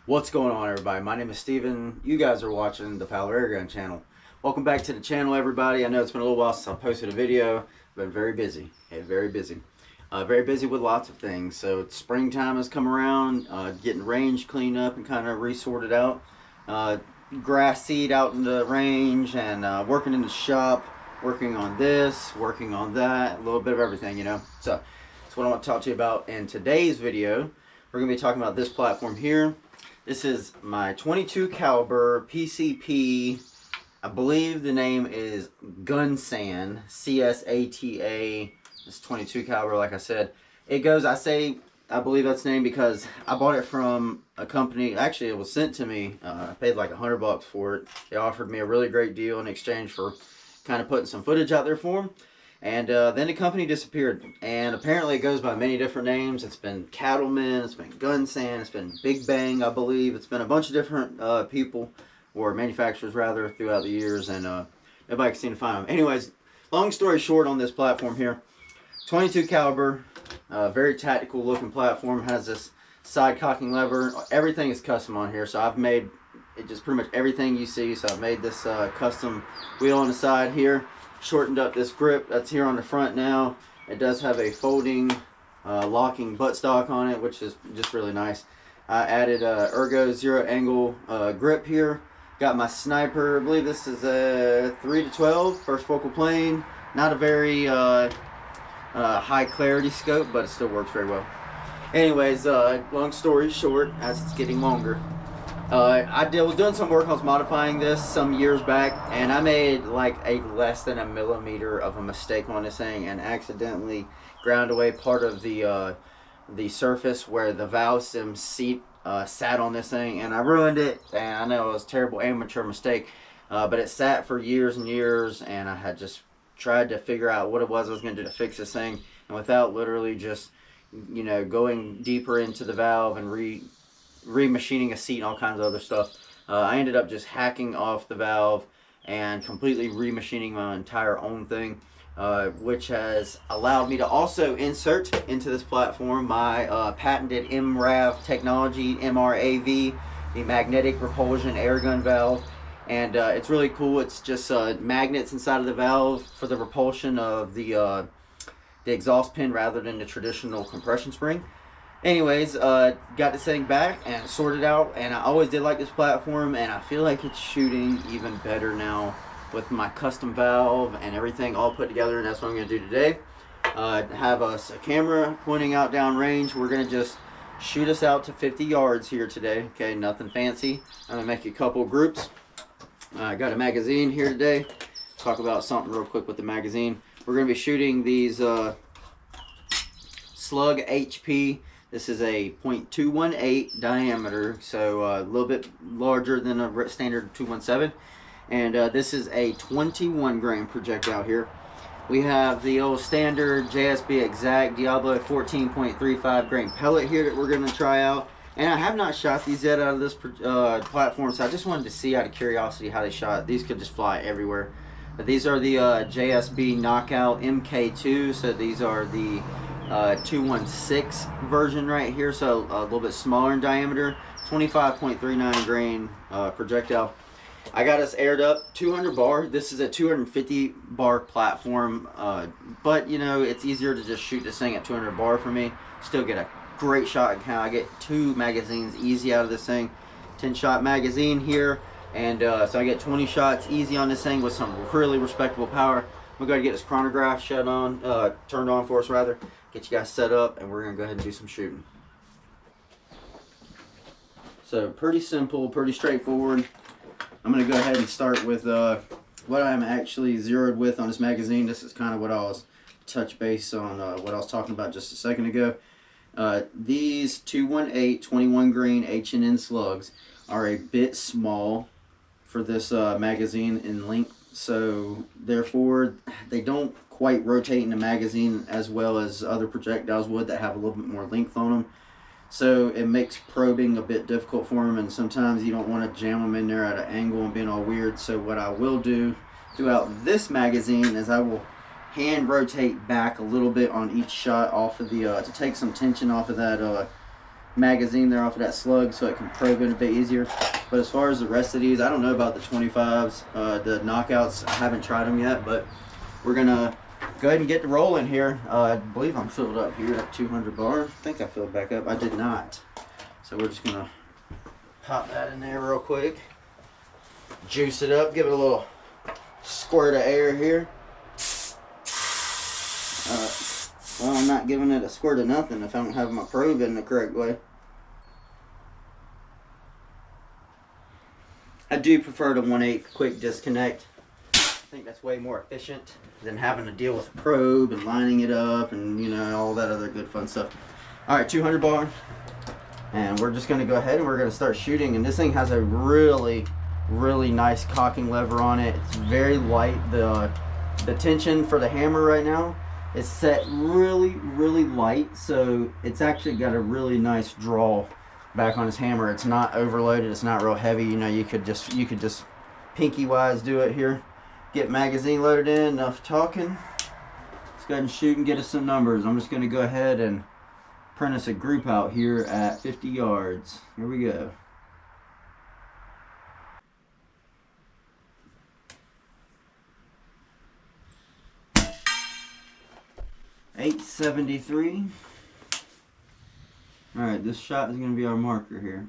What's going on, everybody? My name is Steven. You guys are watching the Pellets Airgun channel. Welcome back to the channel, everybody. I know it's been a little while since I posted a video. I've been very busy. Very busy. Very busy with lots of things. So springtime has come around, getting range cleaned up and kind of resorted out. Grass seed out in the range, and working in the shop, working on this, working on that, a little bit of everything, you know. So that's what I want to talk to you about in today's video. We're going to be talking about this platform here. This is my 22 caliber PCP. I believe the name is Gunsan, CSATA. It's 22 caliber, like I said. It goes, I believe that's the name because I bought it from a company. Actually, it was sent to me. I paid like $100 for it. They offered me a really great deal in exchange for kind of putting some footage out there for them. And then the company disappeared, and apparently it goes by many different names. It's been Cattleman, it's been Gunsan, it's been Big Bang, I believe. It's been a bunch of different people, or manufacturers rather, throughout the years, and nobody can seem to find them. Anyways, long story short on this platform here, 22 caliber, very tactical looking platform, has this side cocking lever. Everything is custom on here, so I've made it just pretty much everything you see. So I've made this custom wheel on the side here. Shortened up this grip that's here on the front now. It does have a folding locking buttstock on it, which is just really nice. I added ergo zero angle grip here. Got my sniper. I believe this is a 3-12 first focal plane. Not a very high clarity scope, but it still works very well. Anyways, long story short, as it's getting longer, I was doing some work. I was modifying this some years back, and I made like a less than a millimeter of a mistake on this thing, and accidentally ground away part of the surface where the valve stem seat sat on this thing, and I ruined it. And I know it was a terrible amateur mistake, but it sat for years and years, and I had just tried to figure out what it was I was going to do to fix this thing, and without literally just, you know, going deeper into the valve and remachining a seat and all kinds of other stuff, I ended up just hacking off the valve and completely remachining my entire own thing, which has allowed me to also insert into this platform my patented M.R.A.V technology, M.R.A.V, the magnetic repulsion airgun valve. And it's really cool. It's just magnets inside of the valve for the repulsion of the exhaust pin rather than the traditional compression spring. Anyways, got this thing back and sorted out, and I always did like this platform, and I feel like it's shooting even better now with my custom valve and everything all put together, and that's what I'm going to do today. Have us a camera pointing out downrange. We're going to just shoot us out to 50 yards here today. Okay, nothing fancy. I'm going to make a couple groups. I got a magazine here today. Talk about something real quick with the magazine. We're going to be shooting these slug HP. This is a .218 diameter, so a little bit larger than a standard 217. And this is a 21 grain projectile here. We have the old standard JSB Exact Diablo 14.35 grain pellet here that we're going to try out. And I have not shot these yet out of this platform, so I just wanted to see out of curiosity how they shot. These could just fly everywhere. But these are the JSB Knockout MK2, so these are the 216 version right here, so a little bit smaller in diameter, 25.39 grain projectile. I got us aired up 200 bar. This is a 250 bar platform, but you know, it's easier to just shoot this thing at 200 bar for me. Still get a great shot count. I get 2 magazines easy out of this thing. 10 shot magazine here, and so I get 20 shots easy on this thing with some really respectable power. We're going to get this chronograph turned on for us rather. Get you guys set up, and we're going to go ahead and do some shooting. So pretty simple, pretty straightforward. I'm going to go ahead and start with what I'm actually zeroed with on this magazine. This is kind of what I was touch base on what I was talking about just a second ago. These 218 21 grain H&N slugs are a bit small for this magazine in length, so therefore they don't quite rotate in the magazine as well as other projectiles would that have a little bit more length on them. So it makes probing a bit difficult for them, and sometimes you don't want to jam them in there at an angle and being all weird. So what I will do throughout this magazine is I will hand rotate back a little bit on each shot off of the to take some tension off of that magazine there off of that slug so it can probe in a bit easier. But as far as the rest of these, I don't know about the 25s, the knockouts. I haven't tried them yet, but we're gonna go ahead and get the rolling here. I believe I'm filled up here at 200 bar. I think I filled back up. I did not. So we're just gonna pop that in there real quick, juice it up, give it a little squirt of air here. Well, I'm not giving it a squirt of nothing if I don't have my probe in the correct way. I do prefer the 1/8 quick disconnect. I think that's way more efficient than having to deal with a probe and lining it up and, you know, all that other good fun stuff. Alright, 200 bar. And we're just going to go ahead and we're going to start shooting. And this thing has a really nice cocking lever on it. It's very light. The tension for the hammer right now is set really light, so it's actually got a really nice draw back on his hammer. It's not overloaded, it's not real heavy. You know, you could just pinky wise do it here. Get magazine loaded in. Enough talking. Let's go ahead and shoot and get us some numbers. I'm just going to go ahead and print us a group out here at 50 yards. Here we go. .873. Alright, this shot is going to be our marker here.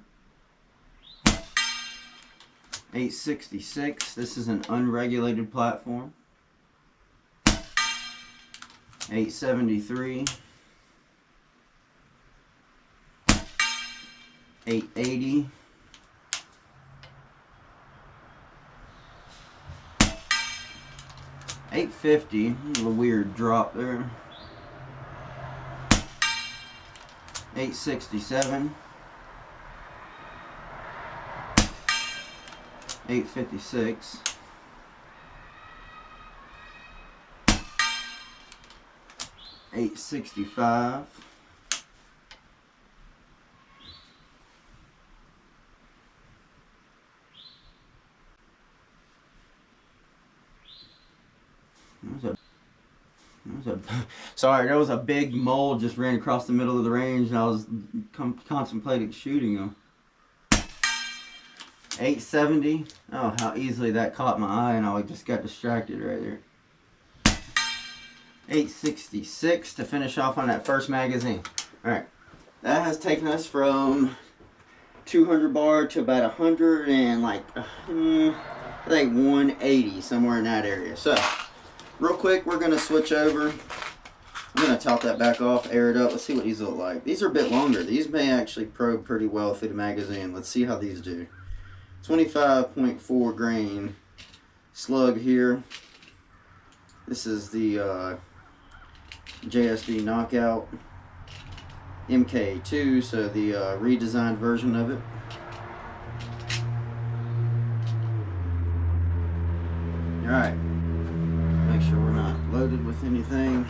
.866. This is an unregulated platform. .873. .880. .850. A little weird drop there. .867. .856. .865. Sorry, there was a big mole just ran across the middle of the range and I was contemplating shooting him. .870. Oh, how easily that caught my eye and I just got distracted right there. .866 to finish off on that first magazine. Alright, that has taken us from 200 bar to about 100 and like, I think 180, somewhere in that area. So, real quick, we're going to switch over. I'm going to top that back off, air it up. Let's see what these look like. These are a bit longer. These may actually probe pretty well through the magazine. Let's see how these do. 25.4 grain slug here. This is the JSB Knockout MK2, so the redesigned version of it. Alright. Make sure we're not loaded with anything.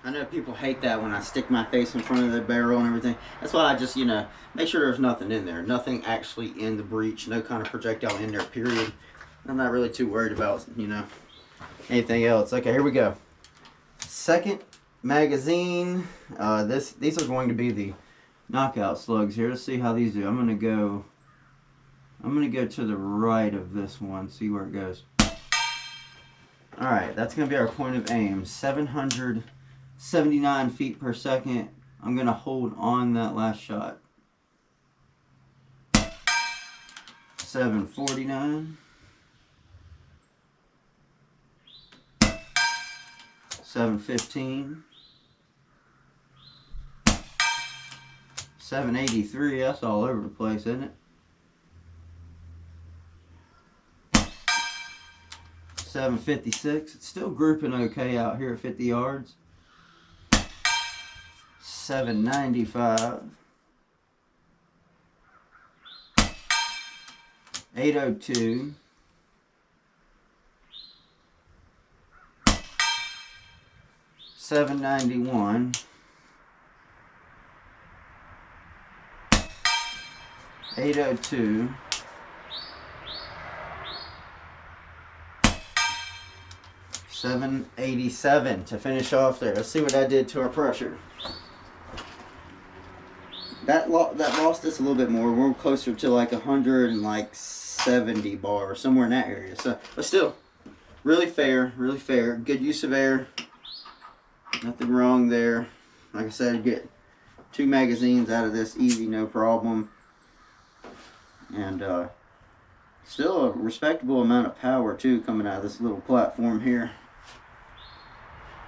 I know people hate that when I stick my face in front of the barrel and everything. That's why I just, you know, make sure there's nothing in there. Nothing actually in the breech. No kind of projectile in there, period. I'm not really too worried about, you know, anything else. Okay, here we go. Second magazine. These are going to be the knockout slugs here. Let's see how these do. I'm gonna go to the right of this one, see where it goes. Alright, that's gonna be our point of aim. 779 feet per second. I'm gonna hold on that last shot. 749. 715. 783, that's all over the place, isn't it? 756, it's still grouping okay out here at 50 yards. 795. 802. 791. 802. 787 to finish off there. Let's see what that did to our pressure. That lost us a little bit more. We're closer to like 170 bar, somewhere in that area. So, but still, really fair, really fair. Good use of air. Nothing wrong there. Like I said, you get 2 magazines out of this easy, no problem. And still a respectable amount of power too coming out of this little platform here.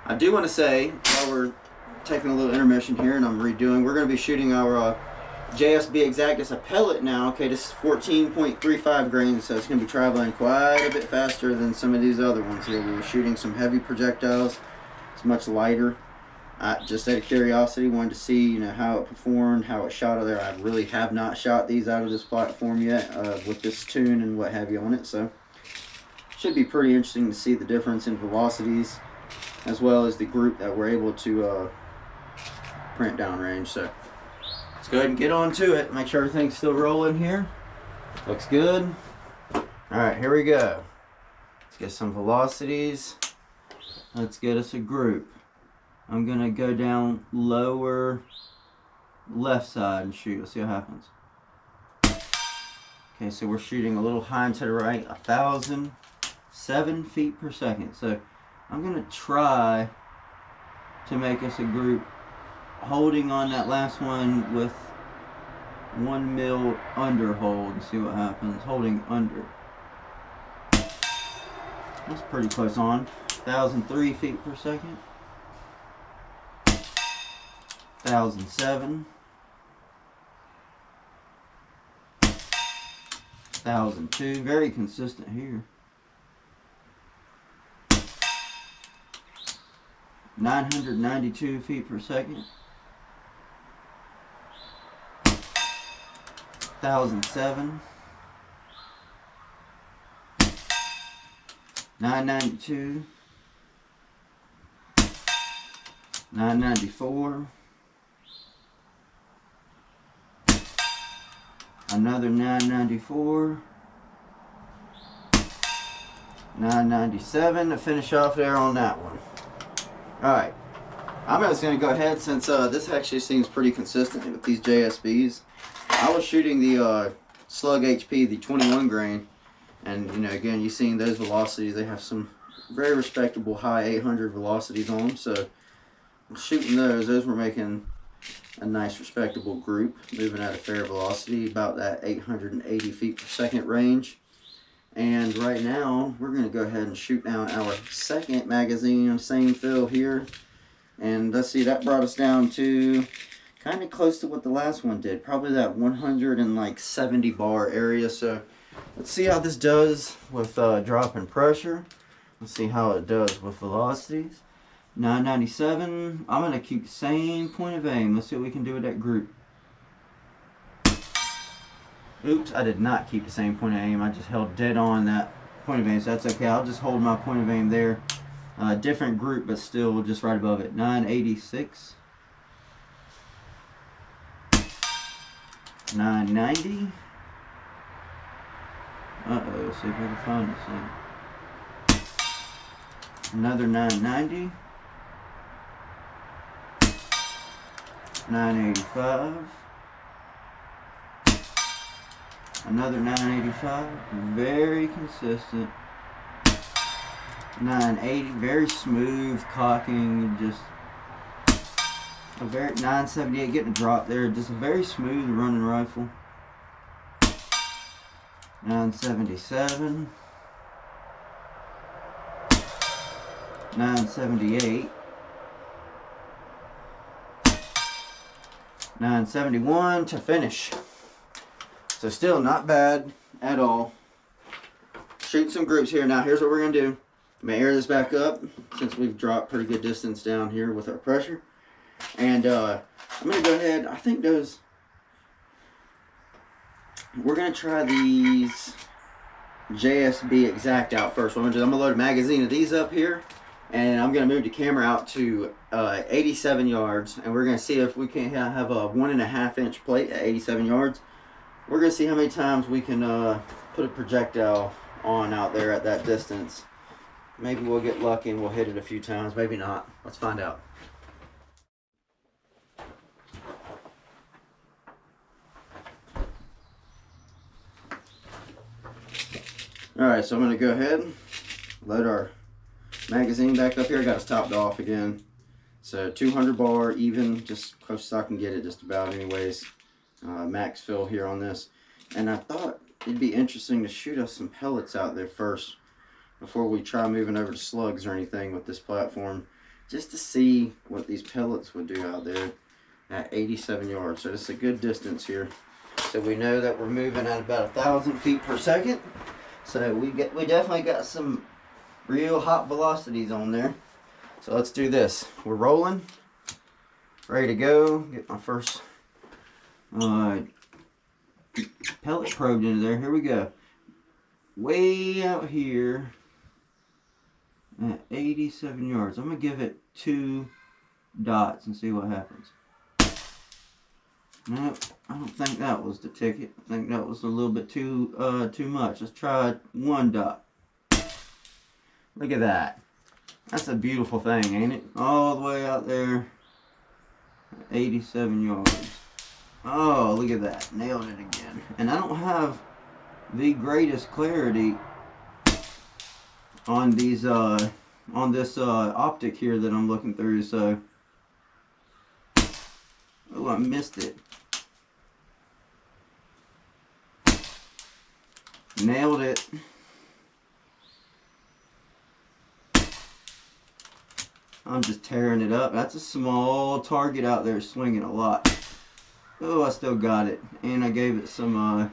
I do want to say, while we're taking a little intermission here and I'm redoing, we're going to be shooting our JSB Exact. It's a pellet now. Okay, this is 14.35 grains, so it's going to be traveling quite a bit faster than some of these other ones here. We were shooting some heavy projectiles. It's much lighter. Just out of curiosity, wanted to see, you know, how it performed, how it shot out there. I really have not shot these out of this platform yet with this tune and what have you on it, so should be pretty interesting to see the difference in velocities as well as the group that we're able to print downrange. So let's go ahead and get on to it. Make sure everything's still rolling here. Looks good. All right, here we go. Let's get some velocities. Let's get us a group. I'm going to go down lower left side and shoot. Let's see what happens. Okay, so we're shooting a little high and to the right, 1,007 feet per second. So I'm going to try to make us a group holding on that last one with 1 mil under hold and see what happens. Holding under. That's pretty close on. 1,003 feet per second. 1,007, 1,002, very consistent here. 992 feet per second. 1,007, 992, 994. Another 994, 997 to finish off there on that one. Alright, I'm just going to go ahead, since this actually seems pretty consistent with these JSBs. I was shooting the Slug HP, the 21 grain, and you know, again, you've seen those velocities. They have some very respectable high 800 velocities on them, so I'm shooting those were making a nice respectable group, moving at a fair velocity, about that 880 feet per second range. And right now we're going to go ahead and shoot down our second magazine, same fill here, and let's see, that brought us down to kind of close to what the last one did, probably that 170 bar area. So let's see how this does with drop in pressure. Let's see how it does with velocities. 997. I'm going to keep the same point of aim. Let's see what we can do with that group. Oops, I did not keep the same point of aim. I just held dead on that point of aim, so that's okay. I'll just hold my point of aim there. Different group, but still just right above it. 986. 990. Uh-oh, let's see if I can find this thing. Another 990. 985. Another 985. Very consistent. 980. Very smooth cocking. Just a very 978. Getting a drop there. Just a very smooth running rifle. 977. 978. 971 to finish. So still not bad at all. Shoot some groups here. Now here's what we're going to do. I'm going to air this back up since we've dropped pretty good distance down here with our pressure. And I'm going to go ahead, I think those, we're going to try these JSB Exact out first. What I'm going to do, I'm going to load a magazine of these up here. And I'm going to move the camera out to 87 yards. And we're going to see if we can have a 1.5 inch plate at 87 yards. We're going to see how many times we can put a projectile on out there at that distance. maybe we'll get lucky and we'll hit it a few times. Maybe not. Let's find out. Alright, so I'm going to go ahead and load our magazine back up here. I got it topped off again. So 200 bar, even, just close as I can get it, just about anyways. Max fill here on this. And I thought it'd be interesting to shoot us some pellets out there first before we try moving over to slugs or anything with this platform, just to see what these pellets would do out there at 87 yards. So this is a good distance here. So we know that we're moving at about 1,000 feet per second. So we definitely got some real hot velocities on there. So let's do this. We're rolling, ready to go. Get my first pellet probed into there. Here we go. Way out here at 87 yards. I'm gonna give it 2 dots and see what happens. Nope, I don't think that was the ticket. I think that was a little bit too much. Let's try 1 dot. Look at that. That's a beautiful thing, ain't it? All the way out there, 87 yards. Oh, look at that. Nailed it again. And I don't have the greatest clarity on these on this optic here that I'm looking through, so oh, I missed it. Nailed it. I'm just tearing it up. That's a small target out there swinging a lot. Oh, I still got it. And I gave it some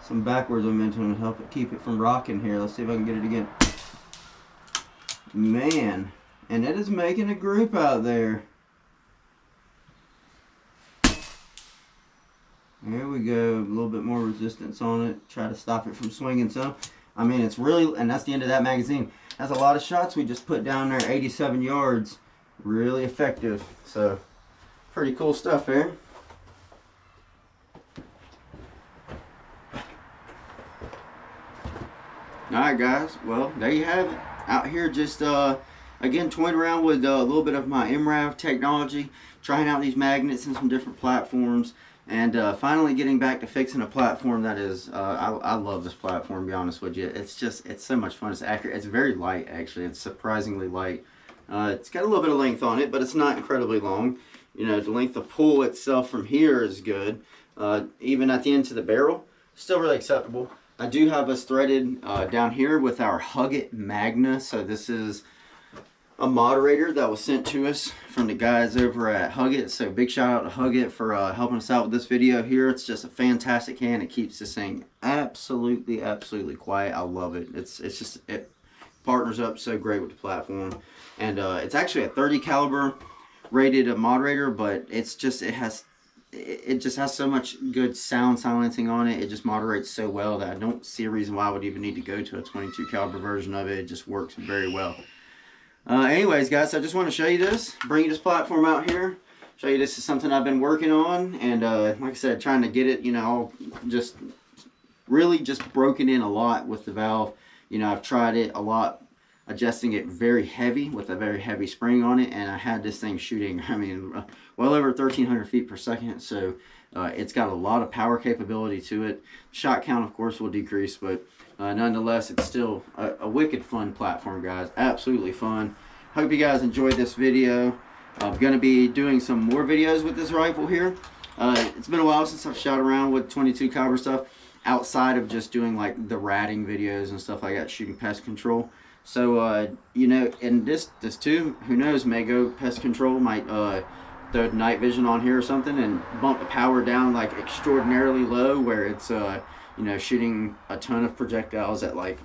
backwards momentum to help it keep it from rocking here. Let's see if I can get it again. Man, and it is making a group out there. There we go. A little bit more resistance on it. Try to stop it from swinging some. I mean, it's really, and that's the end of that magazine. That's a lot of shots we just put down there, 87 yards. Really effective. So, pretty cool stuff here. Alright guys, well, there you have it. Out here just, again, toying around with a little bit of my M.R.A.V technology. Trying out these magnets and some different platforms. And finally getting back to fixing a platform that is, I love this platform, to be honest with you. It's just, it's so much fun. It's accurate. It's very light, actually. It's surprisingly light. It's got a little bit of length on it, but it's not incredibly long. You know, the length of pull itself from here is good. Even at the end to the barrel, still really acceptable. I do have us threaded down here with our Huggett Magna. So this is a moderator that was sent to us from the guys over at Huggett. So big shout out to Huggett for helping us out with this video here. It's just a fantastic can. It keeps this thing absolutely quiet. I love it. It partners up so great with the platform. And it's actually a 30 caliber rated moderator, but it just has so much good sound silencing on it. It just moderates so well that I don't see a reason why I would even need to go to a 22 caliber version of it. It just works very well. Anyways guys, I just want to show you this, bring you this platform out here, show you this is something I've been working on, and like I said, trying to get it, you know, just really just broken in a lot with the valve. You know, I've tried it a lot, adjusting it very heavy with a very heavy spring on it, and I had this thing shooting, I mean, well over 1,300 feet per second, so it's got a lot of power capability to it. Shot count, of course, will decrease, but nonetheless, it's still a wicked fun platform, guys. Absolutely fun. Hope you guys enjoyed this video. I'm going to be doing some more videos with this rifle here. It's been a while since I've shot around with 22 caliber stuff, outside of just doing like the ratting videos and stuff like that, shooting pest control. So, you know, and this too, who knows, may go pest control, might throw night vision on here or something and bump the power down like extraordinarily low, where it's you know, shooting a ton of projectiles at like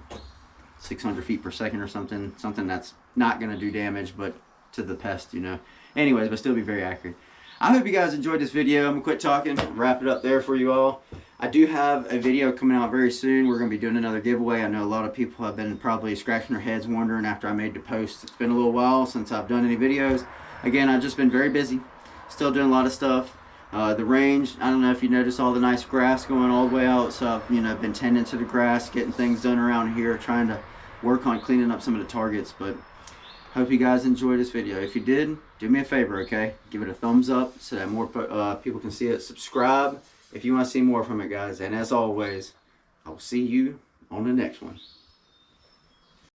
600 feet per second or something that's not going to do damage, but to the pest, you know. Anyways, but still be very accurate. I hope you guys enjoyed this video. I'm going to quit talking, wrap it up there for you all. I do have a video coming out very soon. We're going to be doing another giveaway. I know a lot of people have been probably scratching their heads wondering after I made the post. It's been a little while since I've done any videos. Again, I've just been very busy. Still doing a lot of stuff. The range, I don't know if you notice all the nice grass going all the way out, so I've, you know, been tending to the grass, getting things done around here, trying to work on cleaning up some of the targets. But hope you guys enjoyed this video. If you did, do me a favor, okay? Give it a thumbs up so that more people can see it. Subscribe if you want to see more from it, guys. And as always, I will see you on the next one.